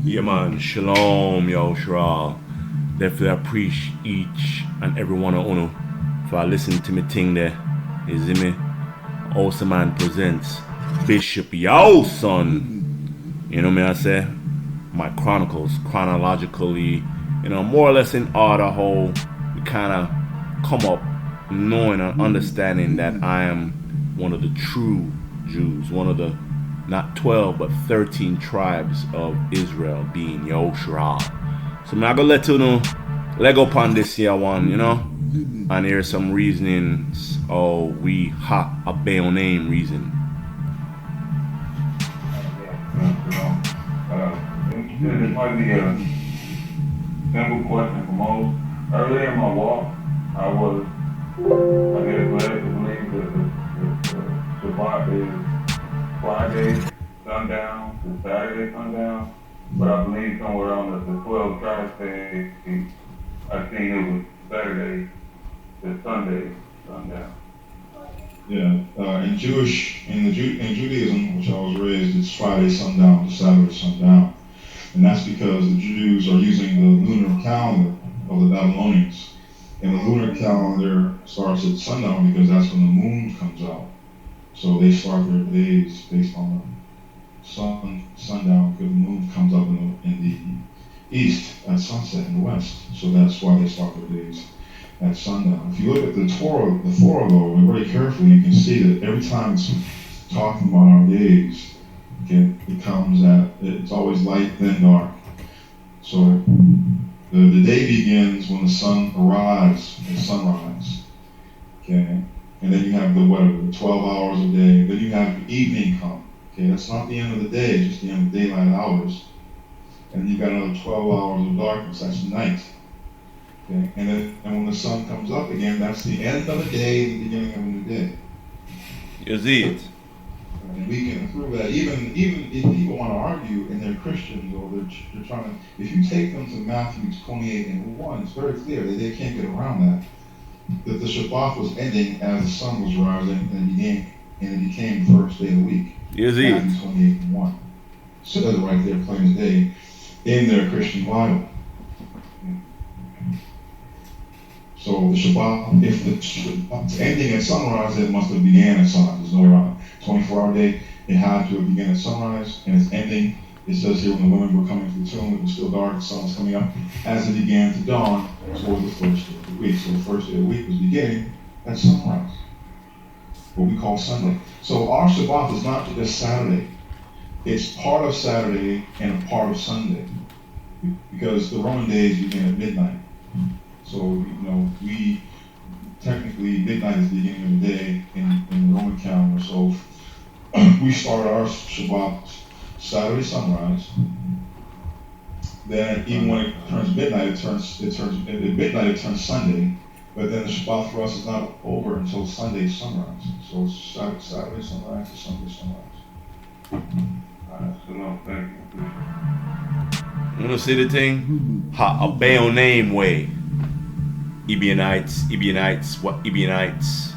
Yeah, man. Shalom, yo, Shral. Definitely appreciate each and every one of you for listening to me thing there. You see me? Also, man presents Bishop Yo, son. You know me, I say? My chronicles, chronologically, you know, more or less in order how we kind of come up knowing and understanding that I am one of the true Jews, one of the not 12 but 13 tribes of Israel, being Yoshua. So I'm not gonna let you know, leg up on this here one, you know, and here's some reasonings. Oh, we Abayonaym reason. This might be a simple question for most. Earlier in my walk, I guess, led to believe that the Shabath is Friday sundown to Saturday sundown, but I believe somewhere on the 12 Tribes Page, I seen it was Saturday to Sunday sundown. Yeah, in Judaism, which I was raised, it's Friday sundown to Saturday sundown, and that's because the Jews are using the lunar calendar of the Babylonians, and the lunar calendar starts at sundown because that's when the moon comes out. So they start their days based on the sundown because the moon comes up in the east at sunset in the west. So that's why they start their days at sundown. If you look at the Torah though, very carefully, you can see that every time it's talking about our days, okay, it's always light then dark. So the day begins when the sun arrives at sunrise, okay, and then you have the 12 hours a day. Then you have evening come, okay. That's not the end of the day; it's just the end of daylight hours. And you've got another 12 hours of darkness. That's night. Okay. And when the sun comes up again, that's the end of a day, the beginning of a new day. You see it? And we can prove that even if people want to argue and they're Christians or they're trying to, if you take them to Matthew 28:1, it's very clear that they can't get around that the Shabath was ending as the sun was rising and it became the first day of the week. You see it? Matthew 28:1. So that's right there, plain as day, in their Christian Bible. So the Shabath, if the Shabbath's ending at sunrise, it must have began at sunrise. There's no way around it. 24-hour day, it had to have begun at sunrise, and its ending, it says here when the women were coming to the tomb, it was still dark, the sun was coming up, as it began to dawn toward the first day of the week. So the first day of the week was beginning at sunrise, what we call Sunday. So our Shabath is not just Saturday. It's part of Saturday and a part of Sunday, because the Roman days begin at midnight. So, we technically, midnight is the beginning of the day in the Roman calendar. So we start our Shabbat Saturday sunrise. Then even when it turns midnight, it turns Sunday. But then the Shabbat for us is not over until Sunday sunrise. So it's Saturday sunrise to Sunday sunrise. So no, thank you. You know, see the thing? Abayonaym way. Ebionites, what Ebionites?